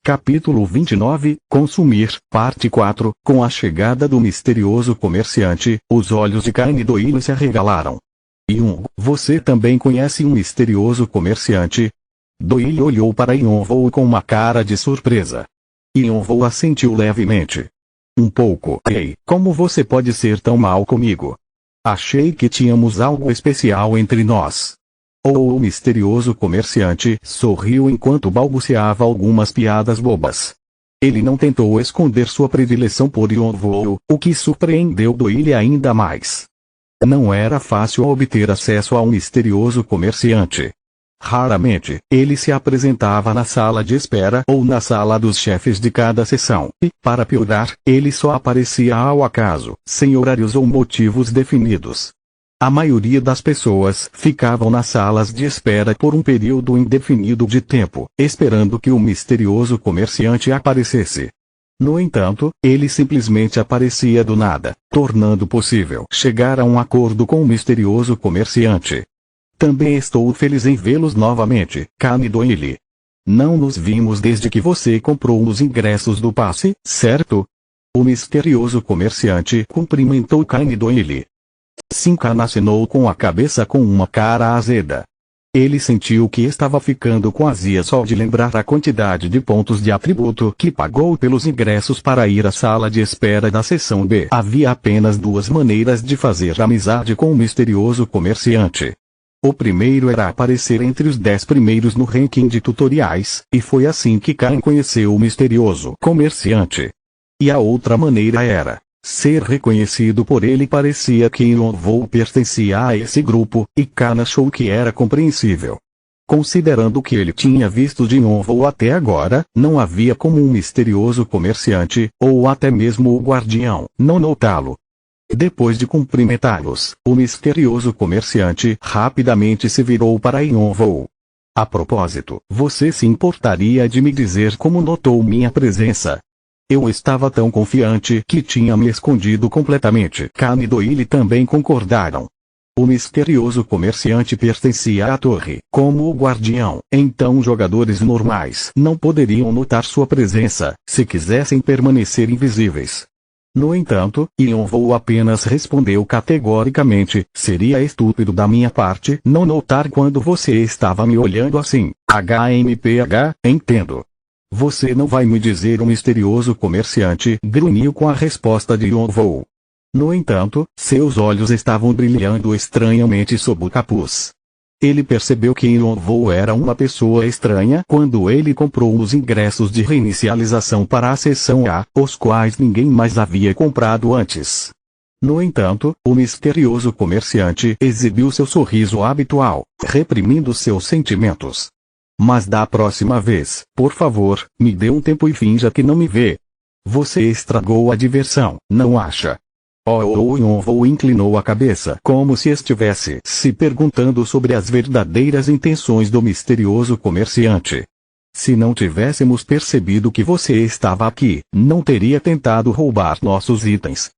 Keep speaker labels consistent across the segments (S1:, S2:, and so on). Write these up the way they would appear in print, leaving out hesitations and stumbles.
S1: Capítulo 29, Consumir, Parte 4. Com a chegada do misterioso comerciante, os olhos de Conan Doyle se arregalaram. Você também conhece um misterioso comerciante? Doyle olhou para Yonvou com uma cara de surpresa. Yonvou assentiu levemente. Um pouco. Ei, como você pode ser tão mal comigo? Achei que tínhamos algo especial entre nós. O misterioso comerciante sorriu enquanto balbuciava algumas piadas bobas. Ele não tentou esconder sua predileção por Yonvou, o que surpreendeu Doyle ainda mais. Não era fácil obter acesso a um misterioso comerciante. Raramente, ele se apresentava na sala de espera ou na sala dos chefes de cada sessão, e, para piorar, ele só aparecia ao acaso, sem horários ou motivos definidos. A maioria das pessoas ficavam nas salas de espera por um período indefinido de tempo, esperando que o misterioso comerciante aparecesse. No entanto, ele simplesmente aparecia do nada, tornando possível chegar a um acordo com o misterioso comerciante. Também estou feliz em vê-los novamente, Conan Doyle. Não nos vimos desde que você comprou os ingressos do passe, certo? O misterioso comerciante cumprimentou Conan Doyle. Sim, Conan acenou com a cabeça com uma cara azeda. Ele sentiu que estava ficando com azia só de lembrar a quantidade de pontos de atributo que pagou pelos ingressos para ir à sala de espera da seção B. Havia apenas duas maneiras de fazer amizade com o misterioso comerciante. O primeiro era aparecer entre os 10 primeiros no ranking de tutoriais, e foi assim que Conan conheceu o misterioso comerciante. E a outra maneira era ser reconhecido por ele. Parecia que Yonvou pertencia a esse grupo, e Conan achou que era compreensível. Considerando o que ele tinha visto de Yonvou até agora, não havia como um misterioso comerciante, ou até mesmo o guardião, não notá-lo. Depois de cumprimentá-los, o misterioso comerciante rapidamente se virou para Yonvou. A propósito, você se importaria de me dizer como notou minha presença? Eu estava tão confiante que tinha me escondido completamente. Conan e Doyle também concordaram. O misterioso comerciante pertencia à torre, como o guardião, então jogadores normais não poderiam notar sua presença, se quisessem permanecer invisíveis. No entanto, Yonvou apenas respondeu categoricamente: seria estúpido da minha parte não notar quando você estava me olhando assim. HMPH, entendo. Você não vai me dizer, o misterioso comerciante grunhiu com a resposta de Yonvou. No entanto, seus olhos estavam brilhando estranhamente sob o capuz. Ele percebeu que Yonvou era uma pessoa estranha quando ele comprou os ingressos de reinicialização para a seção A, os quais ninguém mais havia comprado antes. No entanto, o misterioso comerciante exibiu seu sorriso habitual, reprimindo seus sentimentos. Mas da próxima vez, por favor, me dê um tempo e finja que não me vê. Você estragou a diversão, não acha? Yonvou inclinou a cabeça como se estivesse se perguntando sobre as verdadeiras intenções do misterioso comerciante. Se não tivéssemos percebido que você estava aqui, não teria tentado roubar nossos itens.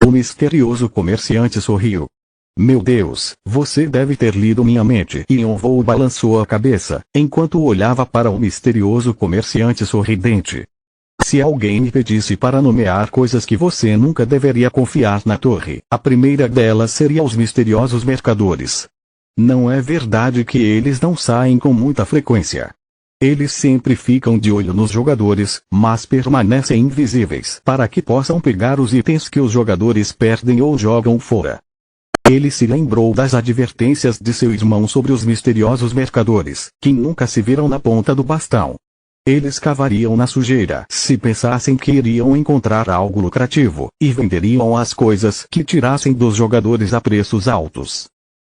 S1: O misterioso comerciante sorriu. Meu Deus, você deve ter lido minha mente. Yonvou balançou a cabeça, enquanto olhava para o misterioso comerciante sorridente. Se alguém me pedisse para nomear coisas que você nunca deveria confiar na torre, a primeira delas seria os misteriosos mercadores. Não é verdade que eles não saem com muita frequência. Eles sempre ficam de olho nos jogadores, mas permanecem invisíveis para que possam pegar os itens que os jogadores perdem ou jogam fora. Ele se lembrou das advertências de seu irmão sobre os misteriosos mercadores, que nunca se viram na ponta do bastão. Eles cavariam na sujeira se pensassem que iriam encontrar algo lucrativo, e venderiam as coisas que tirassem dos jogadores a preços altos.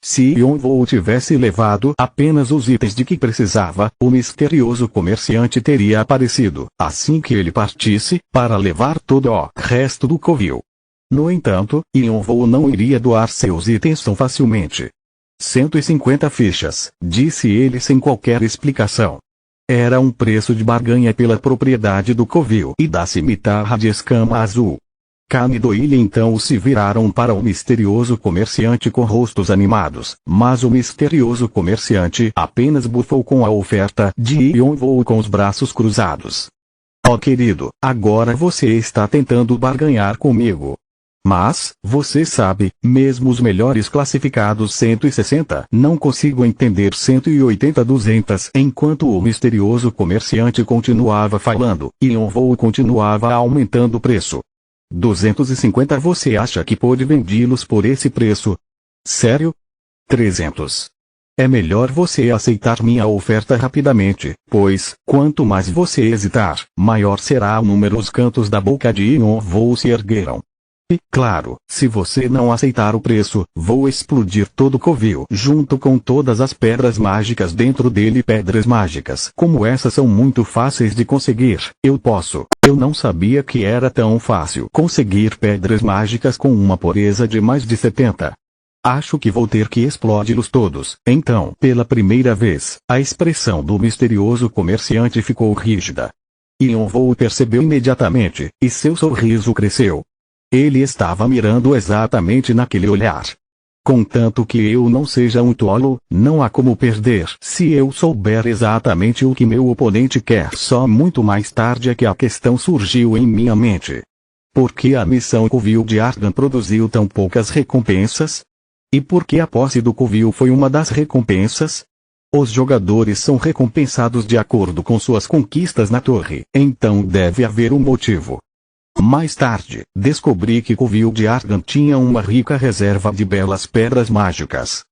S1: Se Yonvou tivesse levado apenas os itens de que precisava, o misterioso comerciante teria aparecido, assim que ele partisse, para levar todo o resto do covil. No entanto, Yonvou não iria doar seus itens tão facilmente. 150 fichas, disse ele sem qualquer explicação. Era um preço de barganha pela propriedade do covil e da cimitarra de escama azul. Conan e Doyle então se viraram para o misterioso comerciante com rostos animados, mas o misterioso comerciante apenas bufou com a oferta de Yonvou com os braços cruzados. Oh querido, agora você está tentando barganhar comigo. Mas, você sabe, mesmo os melhores classificados 160 não consigo entender 180-200. Enquanto o misterioso comerciante continuava falando, e um voo continuava aumentando o preço. 250 você acha que pode vendê-los por esse preço? Sério? 300. É melhor você aceitar minha oferta rapidamente, pois, quanto mais você hesitar, maior será o número. Os cantos da boca de Ion Voo se ergueram. E, claro, se você não aceitar o preço, vou explodir todo o covil junto com todas as pedras mágicas dentro dele. Pedras mágicas como essas são muito fáceis de conseguir. Eu não sabia que era tão fácil conseguir pedras mágicas com uma pureza de mais de 70. Acho que vou ter que explodi-los todos. Então, pela primeira vez, a expressão do misterioso comerciante ficou rígida. Ion Voo percebeu imediatamente, e seu sorriso cresceu. Ele estava mirando exatamente naquele olhar. Contanto que eu não seja um tolo, não há como perder. Se eu souber exatamente o que meu oponente quer. Só muito mais tarde é que a questão surgiu em minha mente. Por que a missão Covil de Argan produziu tão poucas recompensas? E por que a posse do covil foi uma das recompensas? Os jogadores são recompensados de acordo com suas conquistas na torre, então deve haver um motivo. Mais tarde, descobri que Covil de Argan tinha uma rica reserva de belas pedras mágicas.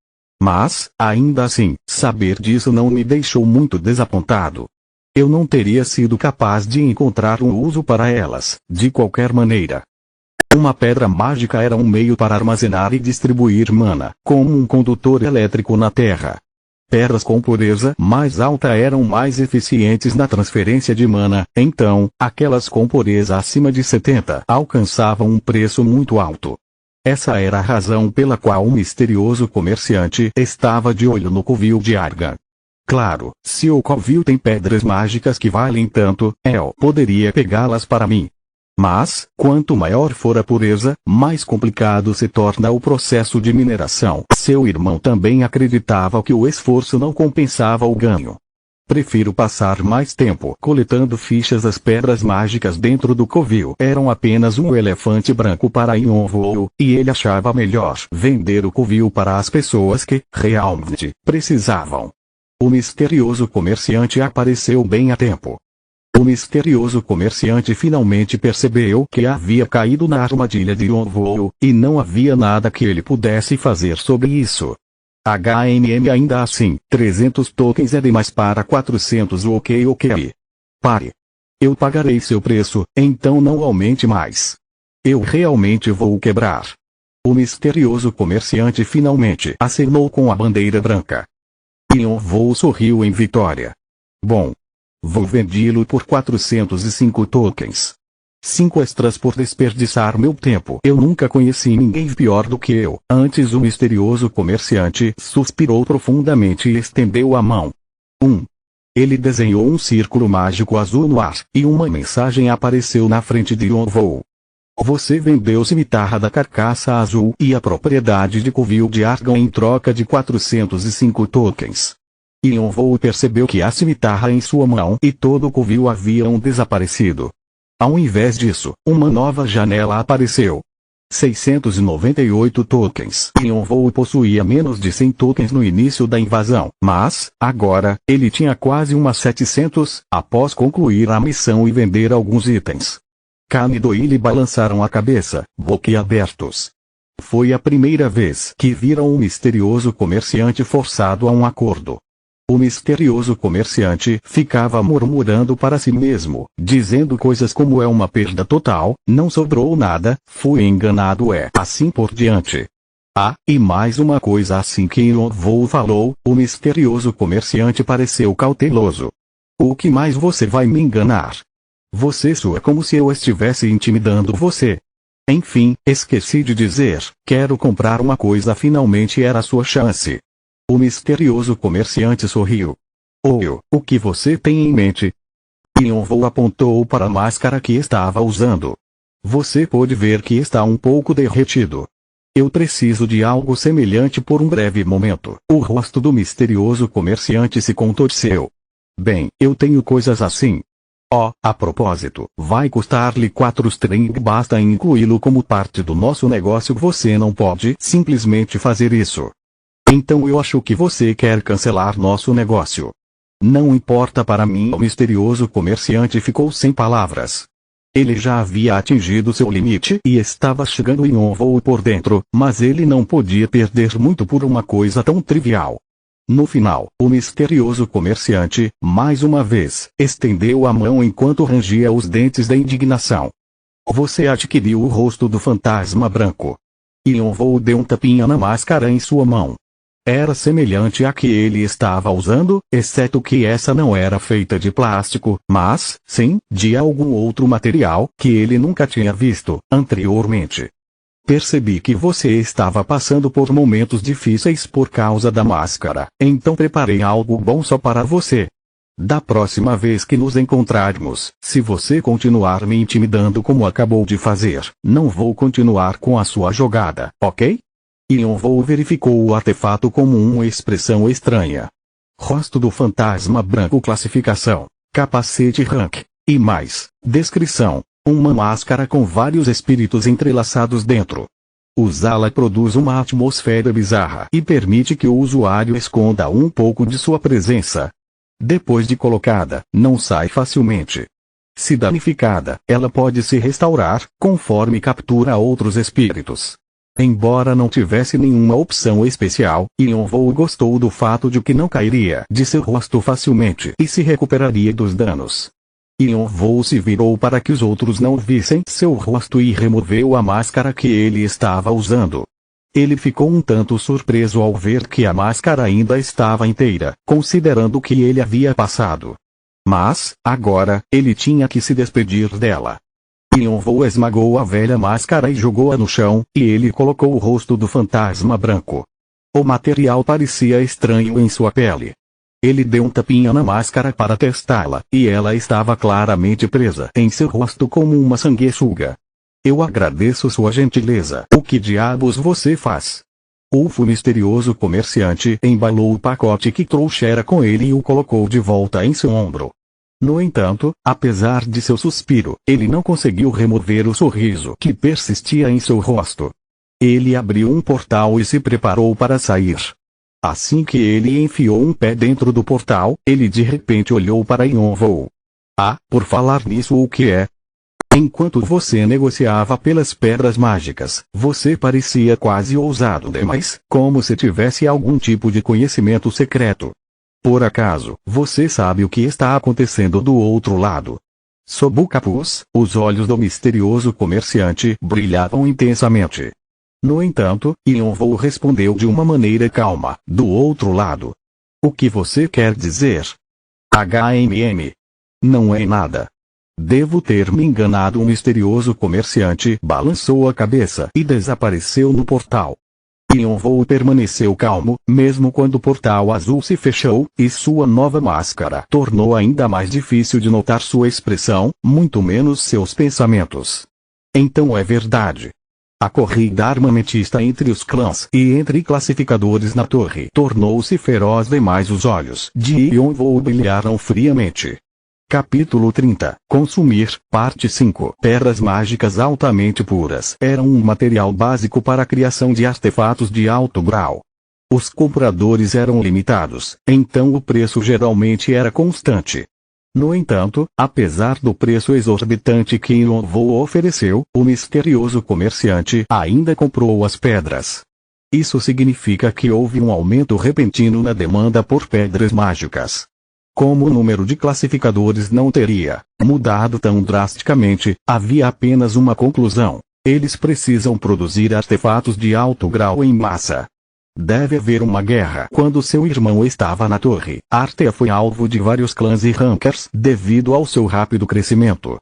S1: Mas, ainda assim, saber disso não me deixou muito desapontado. Eu não teria sido capaz de encontrar um uso para elas, de qualquer maneira. Uma pedra mágica era um meio para armazenar e distribuir mana, como um condutor elétrico na Terra. Pedras com pureza mais alta eram mais eficientes na transferência de mana, então, aquelas com pureza acima de 70 alcançavam um preço muito alto. Essa era a razão pela qual o misterioso comerciante estava de olho no covil de Argan. Claro, se o covil tem pedras mágicas que valem tanto, eu poderia pegá-las para mim. Mas, quanto maior for a pureza, mais complicado se torna o processo de mineração. Seu irmão também acreditava que o esforço não compensava o ganho. Prefiro passar mais tempo coletando fichas. As pedras mágicas dentro do covil eram apenas um elefante branco para Ion Voo, e ele achava melhor vender o covil para as pessoas que, realmente, precisavam. O misterioso comerciante apareceu bem a tempo. O misterioso comerciante finalmente percebeu que havia caído na armadilha de Ion Voo, e não havia nada que ele pudesse fazer sobre isso. Ainda assim, 300 tokens é demais para 400. Ok. Pare. Eu pagarei seu preço, então não aumente mais. Eu realmente vou quebrar. O misterioso comerciante finalmente acenou com a bandeira branca. Ion Voo sorriu em vitória. Bom. Vou vendê-lo por 405 tokens. 5 extras por desperdiçar meu tempo. Eu nunca conheci ninguém pior do que eu. Antes o misterioso comerciante suspirou profundamente e estendeu a mão. Ele desenhou um círculo mágico azul no ar, e uma mensagem apareceu na frente de Ion Voo. Você vendeu cimitarra da carcaça azul e a propriedade de covil de Argan em troca de 405 tokens. Ion Voo percebeu que a cimitarra em sua mão e todo o covil haviam desaparecido. Ao invés disso, uma nova janela apareceu. 698 tokens. Ion Voo possuía menos de 100 tokens no início da invasão, mas, agora, ele tinha quase umas 700, após concluir a missão e vender alguns itens. Khan e Doyle balançaram a cabeça, boquiabertos. Foi a primeira vez que viram um misterioso comerciante forçado a um acordo. O misterioso comerciante ficava murmurando para si mesmo, dizendo coisas como é uma perda total, não sobrou nada, fui enganado assim por diante. E mais uma coisa assim que Ion Voo falou, o misterioso comerciante pareceu cauteloso. O que mais você vai me enganar? Você soa como se eu estivesse intimidando você. Enfim, esqueci de dizer, quero comprar uma coisa. Finalmente era a sua chance. O misterioso comerciante sorriu. O que você tem em mente? Ion Voo apontou para a máscara que estava usando. Você pode ver que está um pouco derretido. Eu preciso de algo semelhante por um breve momento. O rosto do misterioso comerciante se contorceu. Bem, eu tenho coisas assim. Oh, a propósito, vai custar-lhe 4 string, basta incluí-lo como parte do nosso negócio. Você não pode simplesmente fazer isso. Então eu acho que você quer cancelar nosso negócio. Não importa para mim. O misterioso comerciante ficou sem palavras. Ele já havia atingido seu limite e estava chegando em um voo por dentro, mas ele não podia perder muito por uma coisa tão trivial. No final, o misterioso comerciante, mais uma vez, estendeu a mão enquanto rangia os dentes da indignação. Você adquiriu o rosto do fantasma branco. Yonvou deu um tapinha na máscara em sua mão. Era semelhante à que ele estava usando, exceto que essa não era feita de plástico, mas, sim, de algum outro material que ele nunca tinha visto anteriormente. Percebi que você estava passando por momentos difíceis por causa da máscara, então preparei algo bom só para você. Da próxima vez que nos encontrarmos, se você continuar me intimidando como acabou de fazer, não vou continuar com a sua jogada, ok? Yonvou verificou o artefato como uma expressão estranha. Rosto do fantasma branco, classificação, capacete rank, e mais, descrição. Uma máscara com vários espíritos entrelaçados dentro. Usá-la produz uma atmosfera bizarra e permite que o usuário esconda um pouco de sua presença. Depois de colocada, não sai facilmente. Se danificada, ela pode se restaurar, conforme captura outros espíritos. Embora não tivesse nenhuma opção especial, Yonvou gostou do fato de que não cairia de seu rosto facilmente e se recuperaria dos danos. Yonvou se virou para que os outros não vissem seu rosto e removeu a máscara que ele estava usando. Ele ficou um tanto surpreso ao ver que a máscara ainda estava inteira, considerando que ele havia passado. Mas, agora, ele tinha que se despedir dela. Yonvou esmagou a velha máscara e jogou-a no chão, e ele colocou o rosto do fantasma branco. O material parecia estranho em sua pele. Ele deu um tapinha na máscara para testá-la, e ela estava claramente presa em seu rosto como uma sanguessuga. Eu agradeço sua gentileza. O que diabos você faz? O misterioso comerciante embalou o pacote que trouxera com ele e o colocou de volta em seu ombro. No entanto, apesar de seu suspiro, ele não conseguiu remover o sorriso que persistia em seu rosto. Ele abriu um portal e se preparou para sair. Assim que ele enfiou um pé dentro do portal, ele de repente olhou para Yonvou. Ah, por falar nisso, o que é? Enquanto você negociava pelas pedras mágicas, você parecia quase ousado demais, como se tivesse algum tipo de conhecimento secreto. Por acaso, você sabe o que está acontecendo do outro lado? Sob o capuz, os olhos do misterioso comerciante brilhavam intensamente. No entanto, Yonvou respondeu de uma maneira calma, do outro lado. O que você quer dizer? Não é nada. Devo ter me enganado. O misterioso comerciante balançou a cabeça e desapareceu no portal. Yonvou permaneceu calmo, mesmo quando o portal azul se fechou, e sua nova máscara tornou ainda mais difícil de notar sua expressão, muito menos seus pensamentos. Então é verdade. A corrida armamentista entre os clãs e entre classificadores na torre tornou-se feroz demais. Os olhos de Yonvou brilharam friamente. Capítulo 30. Consumir, parte 5. Pedras mágicas altamente puras eram um material básico para a criação de artefatos de alto grau. Os compradores eram limitados, então o preço geralmente era constante. No entanto, apesar do preço exorbitante que Yonvou ofereceu, o misterioso comerciante ainda comprou as pedras. Isso significa que houve um aumento repentino na demanda por pedras mágicas. Como o número de classificadores não teria mudado tão drasticamente, havia apenas uma conclusão: eles precisam produzir artefatos de alto grau em massa. Deve haver uma guerra. Quando seu irmão estava na torre, Artea foi alvo de vários clãs e rankers devido ao seu rápido crescimento.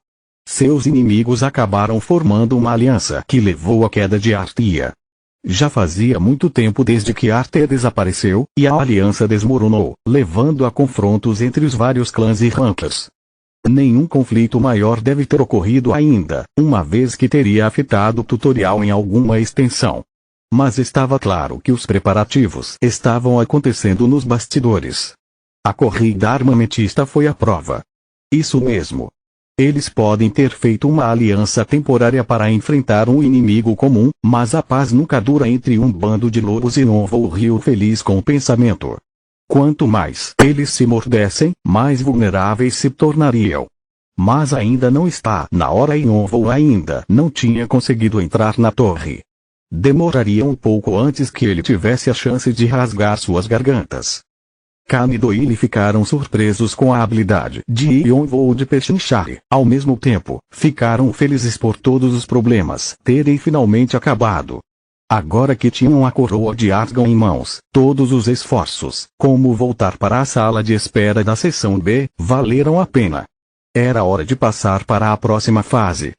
S1: Seus inimigos acabaram formando uma aliança que levou à queda de Artea. Já fazia muito tempo desde que Artea desapareceu, e a aliança desmoronou, levando a confrontos entre os vários clãs e rankers. Nenhum conflito maior deve ter ocorrido ainda, uma vez que teria afetado o tutorial em alguma extensão. Mas estava claro que os preparativos estavam acontecendo nos bastidores. A corrida armamentista foi a prova. Isso mesmo. Eles podem ter feito uma aliança temporária para enfrentar um inimigo comum, mas a paz nunca dura entre um bando de lobos. E Yonvou riu feliz com o pensamento. Quanto mais eles se mordessem, mais vulneráveis se tornariam. Mas ainda não está na hora. Yonvou ainda não tinha conseguido entrar na torre. Demoraria um pouco antes que ele tivesse a chance de rasgar suas gargantas. Khan e Doyle ficaram surpresos com a habilidade de Yonvou de pechinchar. Ao mesmo tempo, ficaram felizes por todos os problemas terem finalmente acabado. Agora que tinham a coroa de Argan em mãos, todos os esforços, como voltar para a sala de espera da seção B, valeram a pena. Era hora de passar para a próxima fase.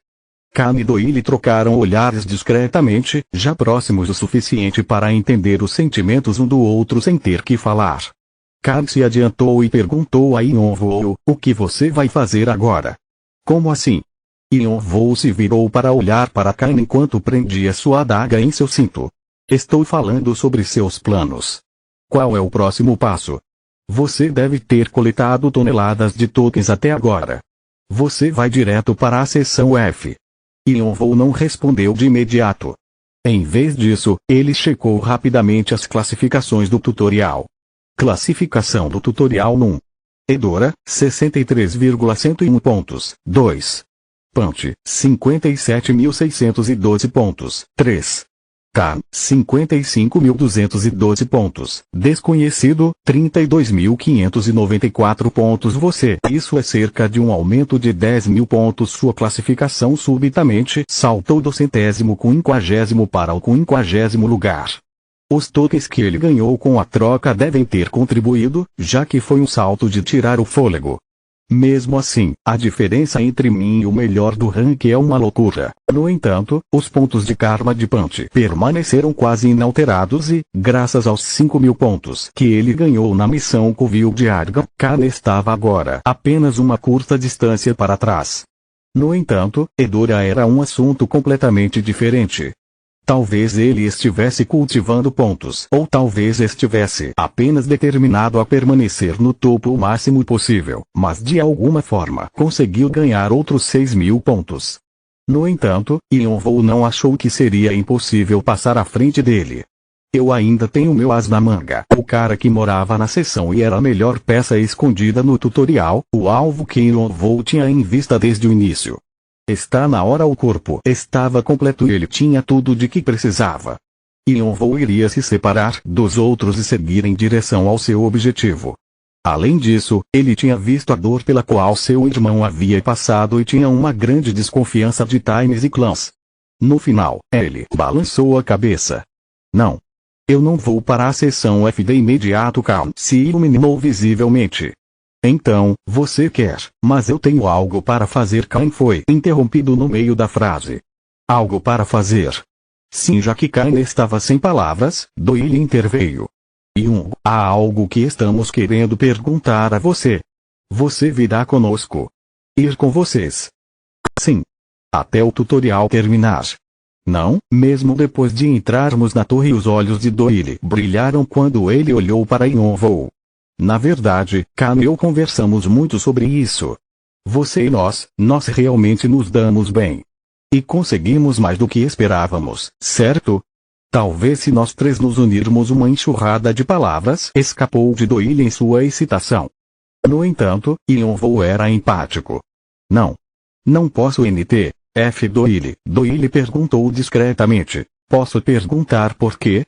S1: Khan e Doyle trocaram olhares discretamente, já próximos o suficiente para entender os sentimentos um do outro sem ter que falar. Khan se adiantou e perguntou a Yonvou: o que você vai fazer agora? Como assim? Yonvou se virou para olhar para Khan enquanto prendia sua adaga em seu cinto. Estou falando sobre seus planos. Qual é o próximo passo? Você deve ter coletado toneladas de tokens até agora. Você vai direto para a seção F. Yonvou não respondeu de imediato. Em vez disso, ele checou rapidamente as classificações do tutorial. Classificação do tutorial 1. Edora, 63,101 pontos. 2. Punch, 57.612 pontos. 3. Khan, 55.212 pontos. Desconhecido, 32.594 pontos. Isso é cerca de um aumento de 10.000 pontos. Sua classificação subitamente saltou do 150º para o 50º lugar. Os tokens que ele ganhou com a troca devem ter contribuído, já que foi um salto de tirar o fôlego. Mesmo assim, a diferença entre mim e o melhor do ranking é uma loucura. No entanto, os pontos de karma de Punch permaneceram quase inalterados e, graças aos 5.000 pontos que ele ganhou na missão Covil de Argan, Khan estava agora apenas uma curta distância para trás. No entanto, Edora era um assunto completamente diferente. Talvez ele estivesse cultivando pontos, ou talvez estivesse apenas determinado a permanecer no topo o máximo possível, mas de alguma forma conseguiu ganhar outros 6.000 pontos. No entanto, Yonvou não achou que seria impossível passar à frente dele. Eu ainda tenho meu as na manga. O cara que morava na seção e era a melhor peça escondida no tutorial, o alvo que Yonvou tinha em vista desde o início. Está na hora. O corpo estava completo e ele tinha tudo de que precisava. Yonvou iria se separar dos outros e seguir em direção ao seu objetivo. Além disso, ele tinha visto a dor pela qual seu irmão havia passado e tinha uma grande desconfiança de Times e clãs. No final, ele balançou a cabeça. Não. Eu não vou para a seção F de imediato. Khan se iluminou visivelmente. Então, você quer, mas eu tenho algo para fazer. Khan foi interrompido no meio da frase. Algo para fazer? Sim, já que Khan estava sem palavras, Doyle interveio. Há algo que estamos querendo perguntar a você. Você virá conosco? Ir com vocês? Sim. Até o tutorial terminar. Não, mesmo depois de entrarmos na torre. Os olhos de Doyle brilharam quando ele olhou para Yonvou. Na verdade, Khan e eu conversamos muito sobre isso. Você e nós realmente nos damos bem. E conseguimos mais do que esperávamos, certo? Talvez se nós três nos unirmos. Uma enxurrada de palavras escapou de Doyle em sua excitação. No entanto, Yonvou era empático. Não. Não posso F. Doyle. Doyle perguntou discretamente. Posso perguntar por quê?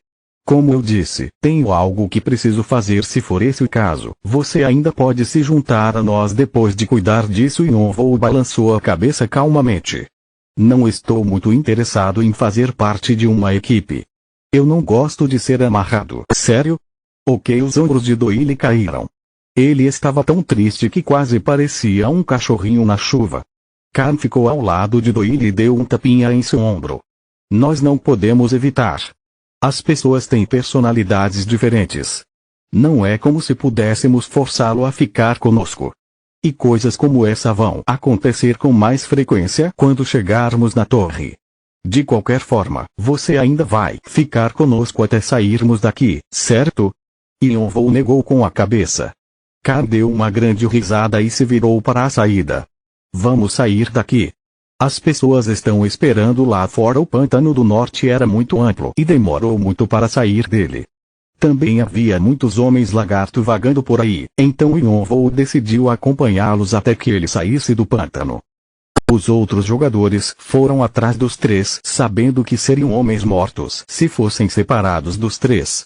S1: Como eu disse, tenho algo que preciso fazer. Se for esse o caso, você ainda pode se juntar a nós depois de cuidar disso. Yonvou balançou a cabeça calmamente. Não estou muito interessado em fazer parte de uma equipe. Eu não gosto de ser amarrado. Sério? Ok. Os ombros de Doyle caíram. Ele estava tão triste que quase parecia um cachorrinho na chuva. Khan ficou ao lado de Doyle e deu um tapinha em seu ombro. Nós não podemos evitar. As pessoas têm personalidades diferentes. Não é como se pudéssemos forçá-lo a ficar conosco. E coisas como essa vão acontecer com mais frequência quando chegarmos na torre. De qualquer forma, você ainda vai ficar conosco até sairmos daqui, certo? Yonvou negou com a cabeça. Khan deu uma grande risada e se virou para a saída. Vamos sair daqui. As pessoas estão esperando lá fora. O pântano do norte era muito amplo e demorou muito para sair dele. Também havia muitos homens lagarto vagando por aí, então Yonvou decidiu acompanhá-los até que ele saísse do pântano. Os outros jogadores foram atrás dos três, sabendo que seriam homens mortos se fossem separados dos três.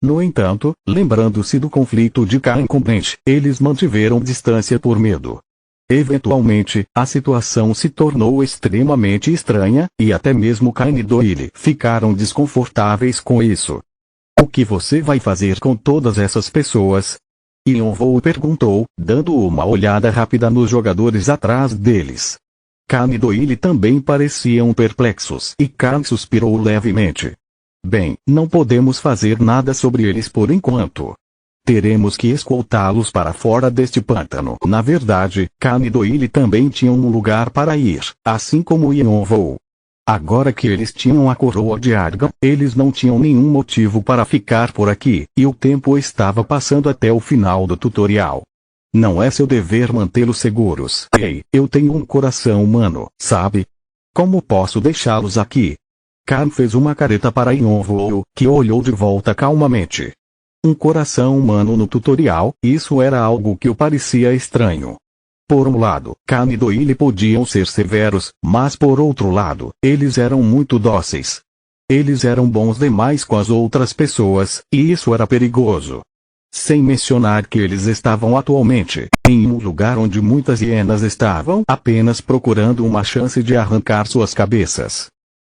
S1: No entanto, lembrando-se do conflito de Cain com Branch, eles mantiveram distância por medo. Eventualmente, a situação se tornou extremamente estranha, e até mesmo Cain e Doyle ficaram desconfortáveis com isso. O que você vai fazer com todas essas pessoas? Yonvou perguntou, dando uma olhada rápida nos jogadores atrás deles. Cain e Doyle também pareciam perplexos, e Cain suspirou levemente. Bem, não podemos fazer nada sobre eles por enquanto. Teremos que escoltá-los para fora deste pântano. Na verdade, Cain e Doyle também tinham um lugar para ir, assim como Yonvou. Agora que eles tinham a coroa de Argan, eles não tinham nenhum motivo para ficar por aqui, e o tempo estava passando até o final do tutorial. Não é seu dever mantê-los seguros. Ei, eu tenho um coração humano, sabe? Como posso deixá-los aqui? Cain fez uma careta para Yonvou, que olhou de volta calmamente. Um coração humano no tutorial, isso era algo que o parecia estranho. Por um lado, Cain e Doyle podiam ser severos, mas por outro lado, eles eram muito dóceis. Eles eram bons demais com as outras pessoas, e isso era perigoso. Sem mencionar que eles estavam atualmente em um lugar onde muitas hienas estavam apenas procurando uma chance de arrancar suas cabeças.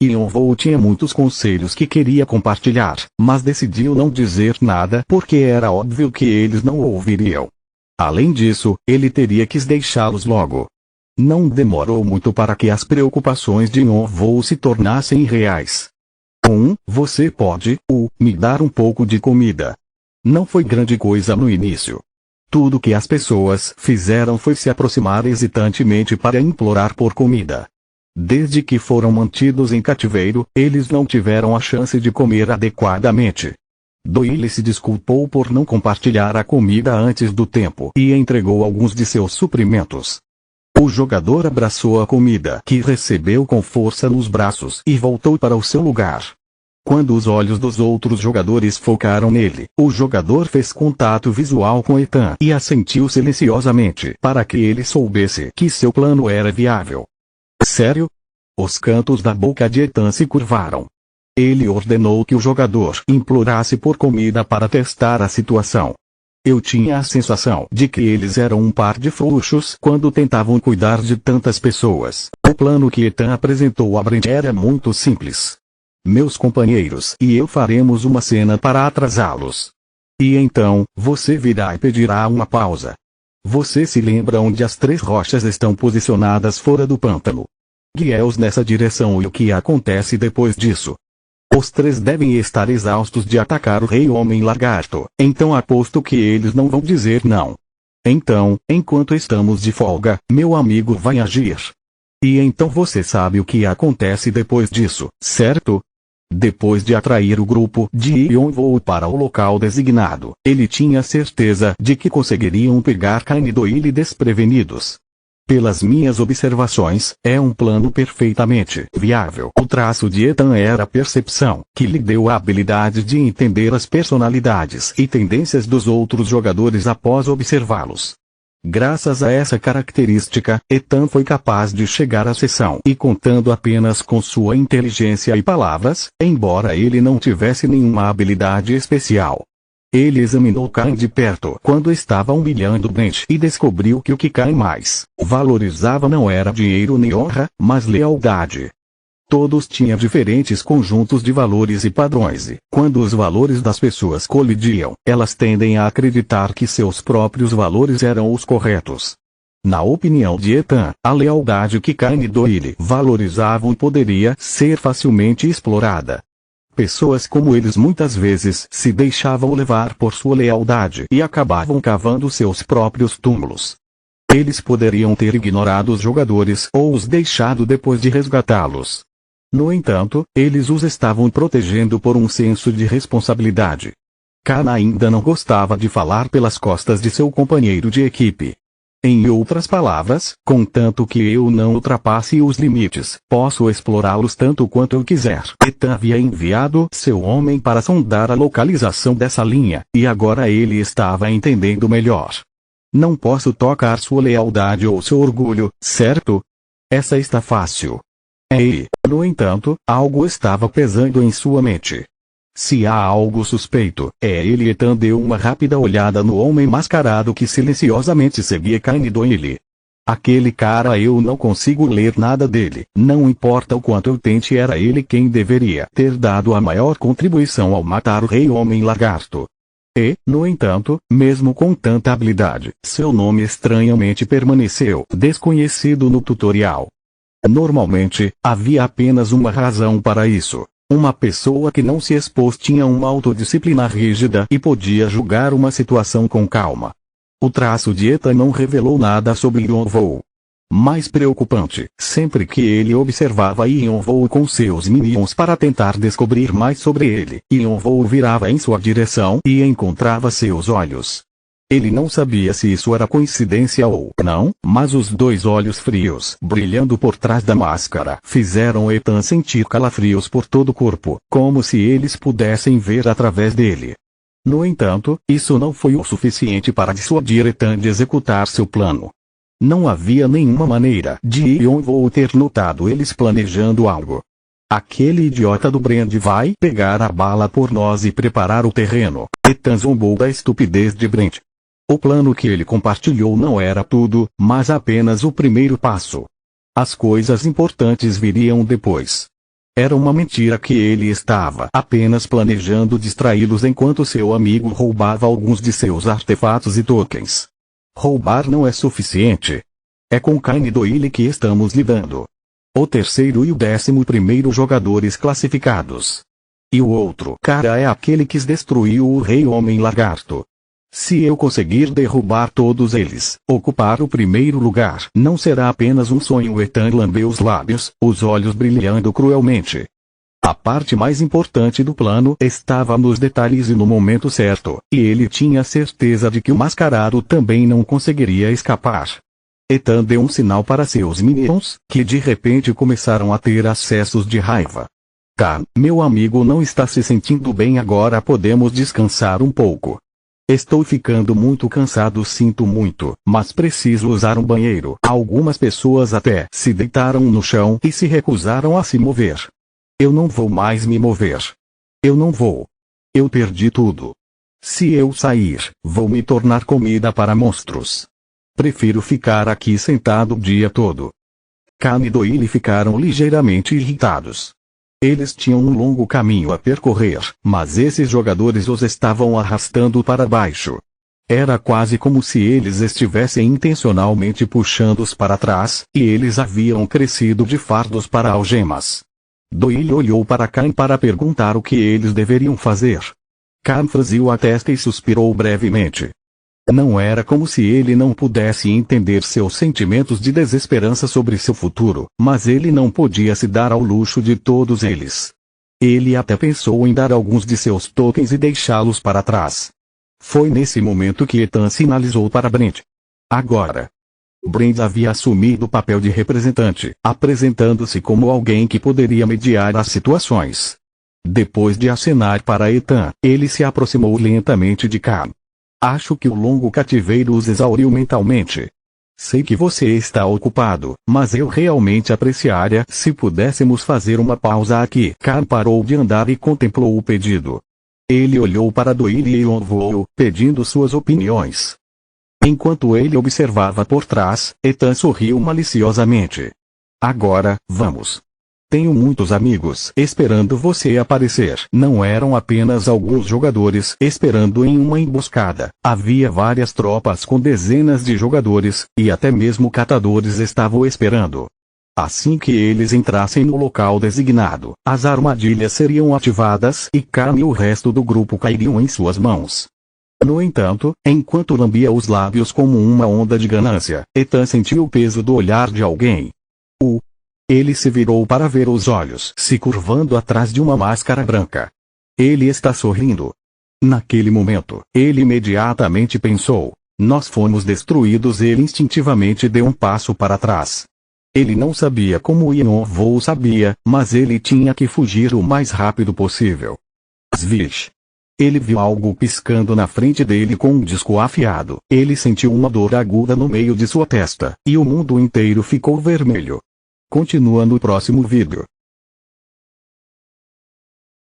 S1: Yonvou tinha muitos conselhos que queria compartilhar, mas decidiu não dizer nada porque era óbvio que eles não o ouviriam. Além disso, ele teria que deixá-los logo. Não demorou muito para que as preocupações de Yonvou se tornassem reais. Você pode, me dar um pouco de comida. Não foi grande coisa no início. Tudo que as pessoas fizeram foi se aproximar hesitantemente para implorar por comida. Desde que foram mantidos em cativeiro, eles não tiveram a chance de comer adequadamente. Doyle se desculpou por não compartilhar a comida antes do tempo e entregou alguns de seus suprimentos. O jogador abraçou a comida que recebeu com força nos braços e voltou para o seu lugar. Quando os olhos dos outros jogadores focaram nele, o jogador fez contato visual com Ethan e assentiu silenciosamente para que ele soubesse que seu plano era viável. Sério? Os cantos da boca de Ethan se curvaram. Ele ordenou que o jogador implorasse por comida para testar a situação. Eu tinha a sensação de que eles eram um par de frouxos quando tentavam cuidar de tantas pessoas. O plano que Ethan apresentou a Brent era muito simples. Meus companheiros e eu faremos uma cena para atrasá-los. E então, você virá e pedirá uma pausa. Você se lembra onde as 3 rochas estão posicionadas fora do pântano? Guie-os nessa direção e o que acontece depois disso? Os 3 devem estar exaustos de atacar o Rei Homem Lagarto, então aposto que eles não vão dizer não. Então, enquanto estamos de folga, meu amigo vai agir. E então você sabe o que acontece depois disso, certo? Depois de atrair o grupo de Yonvou para o local designado, ele tinha certeza de que conseguiriam pegar Cain e Doyle desprevenidos. Pelas minhas observações, é um plano perfeitamente viável. O traço de Ethan era a percepção, que lhe deu a habilidade de entender as personalidades e tendências dos outros jogadores após observá-los. Graças a essa característica, Ethan foi capaz de chegar à sessão e contando apenas com sua inteligência e palavras, embora ele não tivesse nenhuma habilidade especial. Ele examinou Cain de perto quando estava humilhando Brent e descobriu que o que Cain mais valorizava não era dinheiro nem honra, mas lealdade. Todos tinham diferentes conjuntos de valores e padrões e, quando os valores das pessoas colidiam, elas tendem a acreditar que seus próprios valores eram os corretos. Na opinião de Ethan, a lealdade que Cain e Doyle valorizavam poderia ser facilmente explorada. Pessoas como eles muitas vezes se deixavam levar por sua lealdade e acabavam cavando seus próprios túmulos. Eles poderiam ter ignorado os jogadores ou os deixado depois de resgatá-los. No entanto, eles os estavam protegendo por um senso de responsabilidade. Cain ainda não gostava de falar pelas costas de seu companheiro de equipe. Em outras palavras, contanto que eu não ultrapasse os limites, posso explorá-los tanto quanto eu quiser. Ethan havia enviado seu homem para sondar a localização dessa linha, e agora ele estava entendendo melhor. Não posso tocar sua lealdade ou seu orgulho, certo? Essa está fácil. No entanto, algo estava pesando em sua mente. Se há algo suspeito, é ele. Ethan deu uma rápida olhada no homem mascarado que silenciosamente seguia Cain Doyle. Aquele cara, eu não consigo ler nada dele. Não importa o quanto eu tente, era ele quem deveria ter dado a maior contribuição ao matar o Rei Homem Lagarto. E, no entanto, mesmo com tanta habilidade, seu nome estranhamente permaneceu desconhecido no tutorial. Normalmente, havia apenas uma razão para isso. Uma pessoa que não se expôs tinha uma autodisciplina rígida e podia julgar uma situação com calma. O traço de Ethan não revelou nada sobre Yonvou. Mais preocupante, sempre que ele observava Yonvou com seus minions para tentar descobrir mais sobre ele, Yonvou virava em sua direção e encontrava seus olhos. Ele não sabia se isso era coincidência ou não, mas os dois olhos frios, brilhando por trás da máscara, fizeram Ethan sentir calafrios por todo o corpo, como se eles pudessem ver através dele. No entanto, isso não foi o suficiente para dissuadir Ethan de executar seu plano. Não havia nenhuma maneira de Yonvou ter notado eles planejando algo. Aquele idiota do Brand vai pegar a bala por nós e preparar o terreno. Ethan zombou da estupidez de Brand. O plano que ele compartilhou não era tudo, mas apenas o primeiro passo. As coisas importantes viriam depois. Era uma mentira que ele estava apenas planejando distraí-los enquanto seu amigo roubava alguns de seus artefatos e tokens. Roubar não é suficiente. É com Cain Doyle que estamos lidando. O terceiro e o 11º jogadores classificados. E o outro cara é aquele que destruiu o Rei Homem Lagarto. Se eu conseguir derrubar todos eles, ocupar o primeiro lugar, não será apenas um sonho. Ethan lambeu os lábios, os olhos brilhando cruelmente. A parte mais importante do plano estava nos detalhes e no momento certo, e ele tinha certeza de que o mascarado também não conseguiria escapar. Ethan deu um sinal para seus minions, que de repente começaram a ter acessos de raiva. Meu amigo não está se sentindo bem agora, podemos descansar um pouco. Estou ficando muito cansado, sinto muito, mas preciso usar um banheiro. Algumas pessoas até se deitaram no chão e se recusaram a se mover. Eu não vou mais me mover. Eu não vou. Eu perdi tudo. Se eu sair, vou me tornar comida para monstros. Prefiro ficar aqui sentado o dia todo. Cain e Doyle ficaram ligeiramente irritados. Eles tinham um longo caminho a percorrer, mas esses jogadores os estavam arrastando para baixo. Era quase como se eles estivessem intencionalmente puxando-os para trás, e eles haviam crescido de fardos para algemas. Doyle olhou para Cain para perguntar o que eles deveriam fazer. Cain franziu a testa e suspirou brevemente. Não era como se ele não pudesse entender seus sentimentos de desesperança sobre seu futuro, mas ele não podia se dar ao luxo de todos eles. Ele até pensou em dar alguns de seus tokens e deixá-los para trás. Foi nesse momento que Ethan sinalizou para Brent. Agora. Brent havia assumido o papel de representante, apresentando-se como alguém que poderia mediar as situações. Depois de acenar para Ethan, ele se aproximou lentamente de Cain. Acho que o longo cativeiro os exauriu mentalmente. Sei que você está ocupado, mas eu realmente apreciaria se pudéssemos fazer uma pausa aqui. Cain parou de andar e contemplou o pedido. Ele olhou para Doyle e Yonvou, pedindo suas opiniões. Enquanto ele observava por trás, Ethan sorriu maliciosamente. Agora, vamos. Tenho muitos amigos esperando você aparecer. Não eram apenas alguns jogadores esperando em uma emboscada. Havia várias tropas com dezenas de jogadores, e até mesmo catadores estavam esperando. Assim que eles entrassem no local designado, as armadilhas seriam ativadas e Cain e o resto do grupo cairiam em suas mãos. No entanto, enquanto lambia os lábios como uma onda de ganância, Ethan sentiu o peso do olhar de alguém. Ele se virou para ver os olhos se curvando atrás de uma máscara branca. Ele está sorrindo. Naquele momento, ele imediatamente pensou. Nós fomos destruídos. Ele instintivamente deu um passo para trás. Ele não sabia como o Yon-Vou sabia, mas ele tinha que fugir o mais rápido possível. Svish! Ele viu algo piscando na frente dele com um disco afiado. Ele sentiu uma dor aguda no meio de sua testa, e o mundo inteiro ficou vermelho. Continua no próximo vídeo.